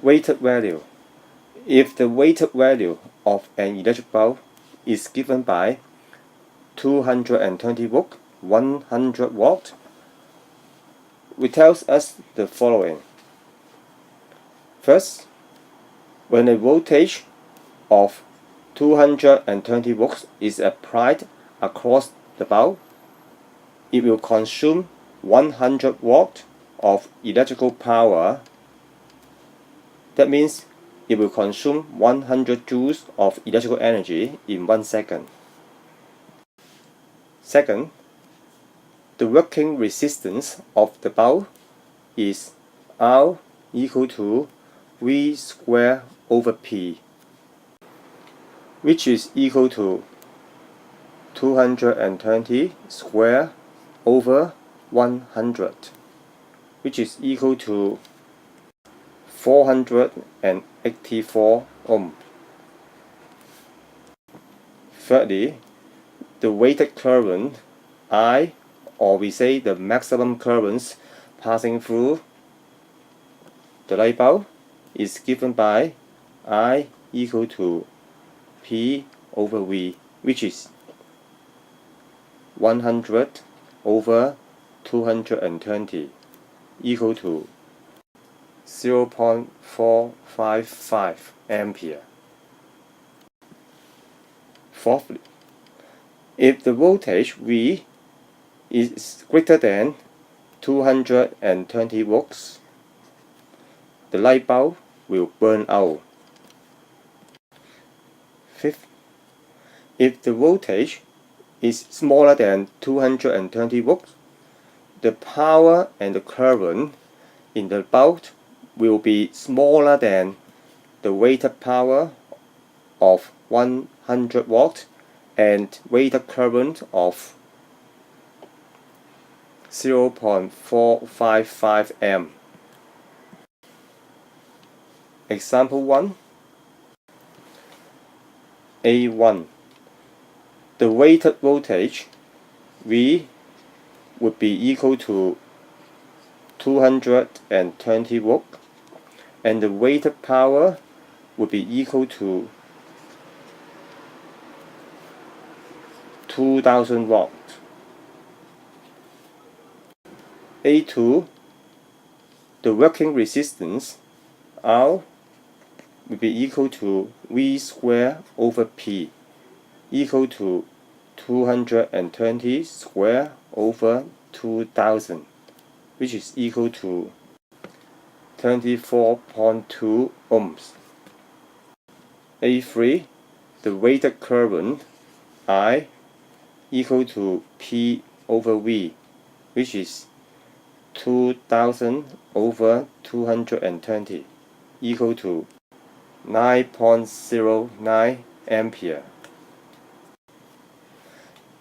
Weighted value. If the weighted value of an electric bulb is given by 220 volt, 100 watt, it tells us the following. First, when a voltage of 220 volts is applied across the bulb, it will consume 100 watt of electrical power. That means it will consume 100 joules of electrical energy in 1 second. Second, the working resistance of the bulb is R equal to V square over P, which is equal to 220 square over 100, which is equal to 484 ohms. Thirdly, the weighted current I, or we say the maximum currents passing through the light bulb, is given by I equal to P over V, which is 100 over 220 equal to 0.455 ampere. Fourthly, if the voltage V is greater than 220 volts, the light bulb will burn out. Fifth, if the voltage is smaller than 220 volts, the power and the current in the bulb will be smaller than the weighted power of 100 watt and weighted current of 0.455 amp. Example 1. A1. The weighted voltage V would be equal to 220 volt, and the weighted power would be equal to 2000 watt. A2. The working resistance R will be equal to V square over P, equal to 220 square over 2000, which is equal to 24.2 ohms. A3. The weighted current I equal to P over V, which is 2000 over 220 equal to 9.09 ampere.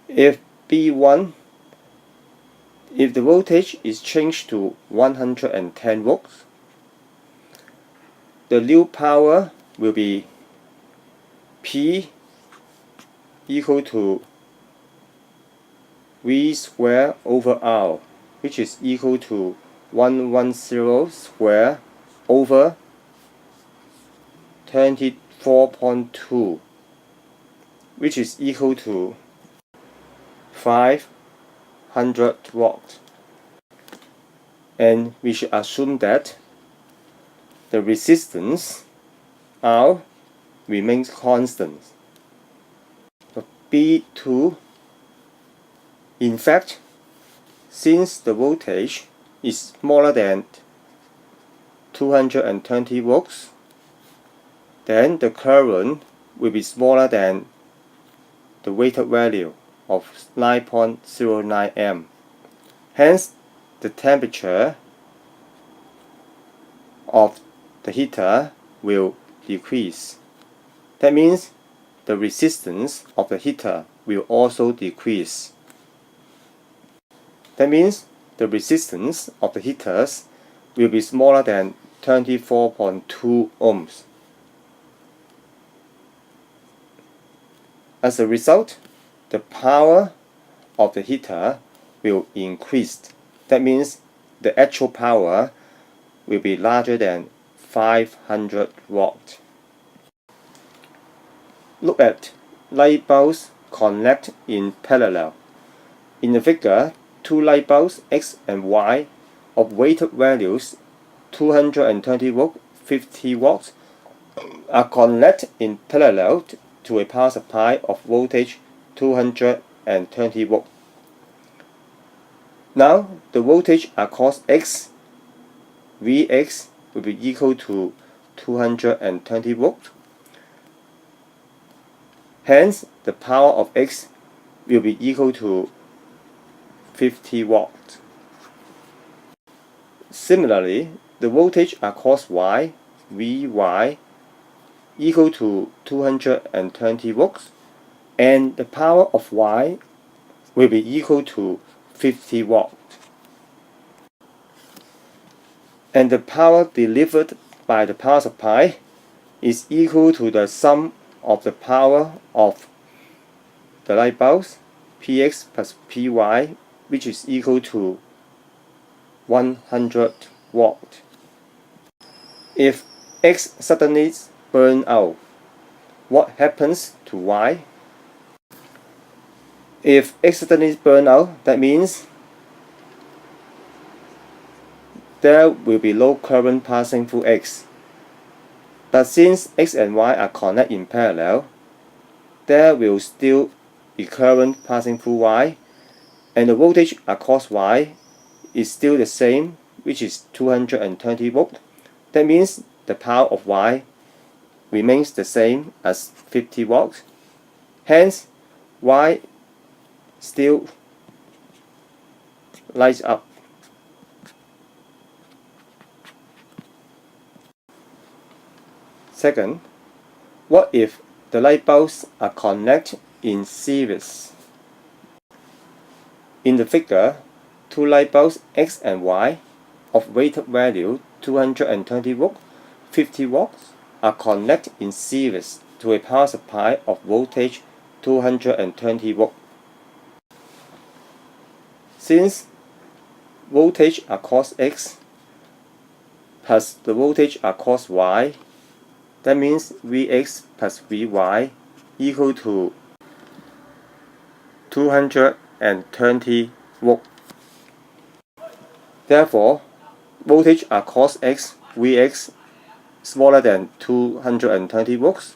If B1, if the voltage is changed to 110 volts, the new power will be P equal to V square over R, which is equal to 110 square over 24.2, which is equal to 500 watts. And we should assume that the resistance R remains constant. B2, in fact, since the voltage is smaller than 220 volts, then the current will be smaller than the weighted value of 9.09 amp. Hence, the temperature of the heater will decrease. That means the resistance of the heater will also decrease. That means the resistance of the heaters will be smaller than 24.2 ohms. As a result, the power of the heater will increase. That means the actual power will be larger than 500 watts. Look at light bulbs connect in parallel. In the figure, two light bulbs X and Y of weighted values 220 volt, 50 watts are connected in parallel to a power supply of voltage 220 volt. Now the voltage across X, Vx, will be equal to 220 volt. Hence, the power of X will be equal to 50 watts. Similarly, the voltage across Y, Vy, equal to 220 volts, and the power of Y will be equal to 50 watts. And the power delivered by the power supply is equal to the sum of the power of the light bulbs, Px plus Py, which is equal to 100 watts. If X suddenly burns out, what happens to Y? If X suddenly burns out, that means there will be no current passing through X. But since X and Y are connected in parallel, there will still be current passing through Y, and the voltage across Y is still the same, which is 220 volt. That means the power of Y remains the same as 50 watts. Hence, Y still lights up. Second, what if the light bulbs are connected in series? In the figure, two light bulbs X and Y of weighted value 220 volt, 50 watts are connected in series to a power supply of voltage 220 volt. Since voltage across X plus the voltage across Y, that means Vx plus Vy equal to 220 volt. Therefore, voltage across X, Vx, smaller than 220 volts.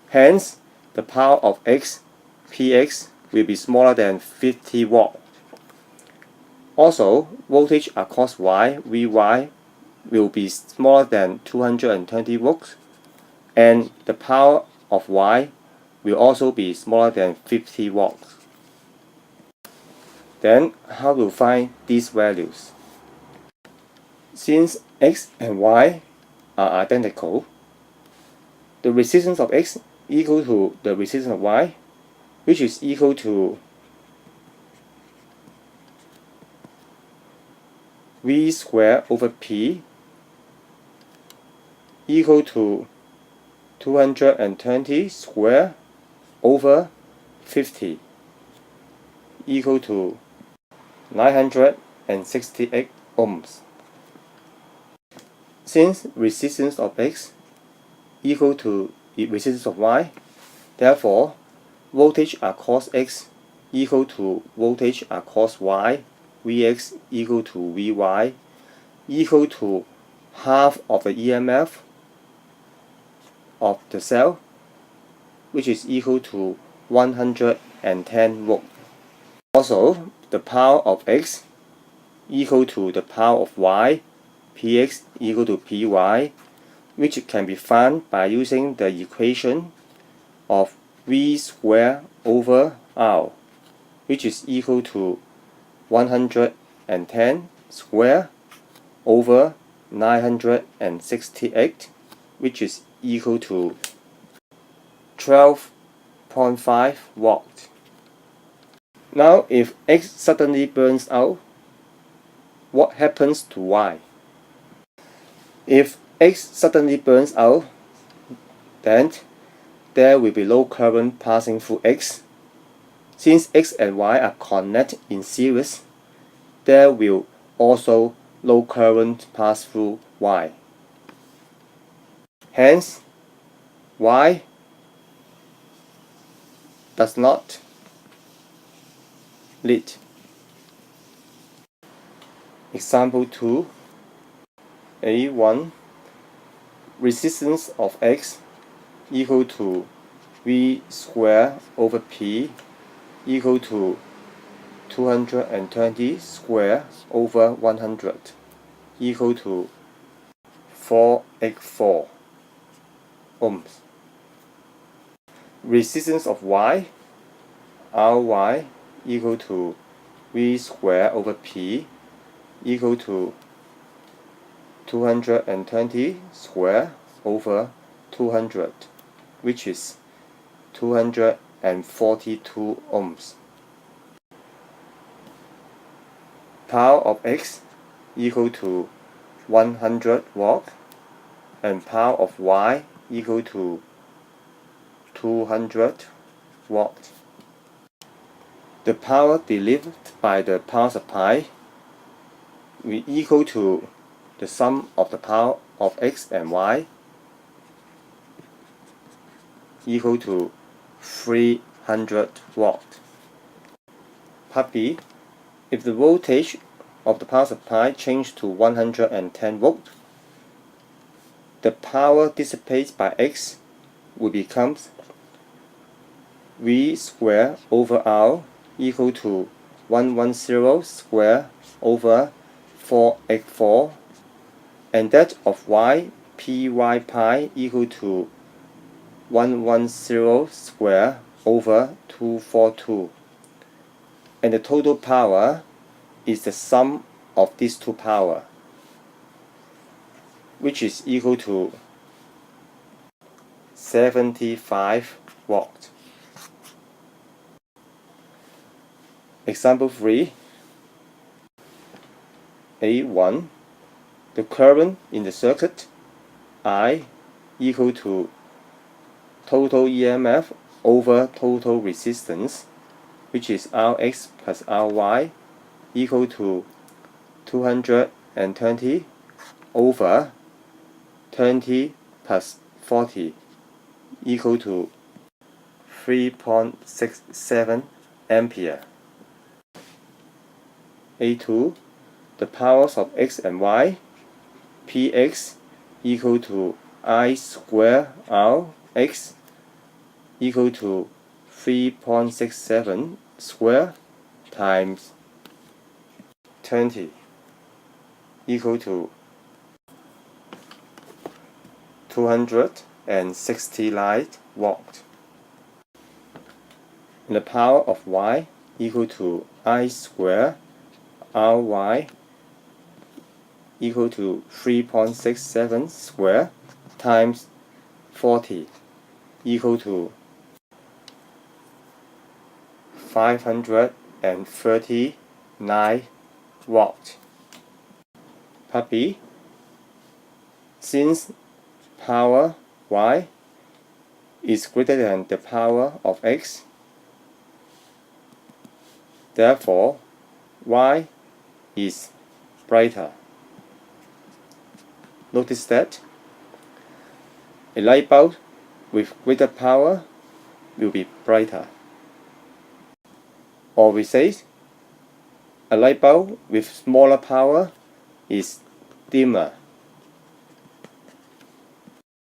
Hence, the power of X, Px, will be smaller than 50 watts. Also, voltage across Y, Vy, will be smaller than 220 volts, and the power of Y will also be smaller than 50 watts. Then, how to find these values? Since X and Y are identical, the resistance of X equal to the resistance of Y, which is equal to V squared over P equal to 220 squared over 50 equal to 968 ohms. Since resistance of X equal to resistance of Y, therefore voltage across X equal to voltage across Y, Vx equal to Vy equal to half of the EMF of the cell, which is equal to 110 volt. Also, the power of X equal to the power of Y, Px equal to Py, which can be found by using the equation of V squared over R, which is equal to 110 squared over 968, which is equal to 12.5 watts. Now, if X suddenly burns out, what happens to Y? If X suddenly burns out, then there will be no current passing through X. Since X and Y are connected in series, there will also no current pass through Y. Hence, Y does not lit. Example 2. A1. Resistance of X equal to V square over P equal to 220 square over 100 equal to 484 ohms. Resistance of Y, Ry equal to V square over P equal to 220 square over 200, which is 242 ohms. Power of X equal to 100 watt and power of Y equal to 200 watt. The power delivered by the power supply will equal to the sum of the power of X and Y equal to 300 watt. Part B. If the voltage of the power supply changed to 110 volt, the power dissipated by X will become V square over R equal to 110 square over 484, and that of Y Py pi equal to 110 square over 242, and the total power is the sum of these two powers, which is equal to 75 watt. Example 3. A1. The current in the circuit I equal to total EMF over total resistance, which is Rx plus Ry equal to 220 over 20 plus 40 equal to 3.67 ampere. A2. The powers of X and Y, Px equal to I square Rx equal to 3.67 square times 20 equal to 269 watt. And the power of Y equal to I square Ry equal to 3.67 square times 40 equal to 539 watt. Part B. Since power Y is greater than the power of X, therefore Y is brighter. Notice that a light bulb with greater power will be brighter. Or we say a light bulb with smaller power is dimmer.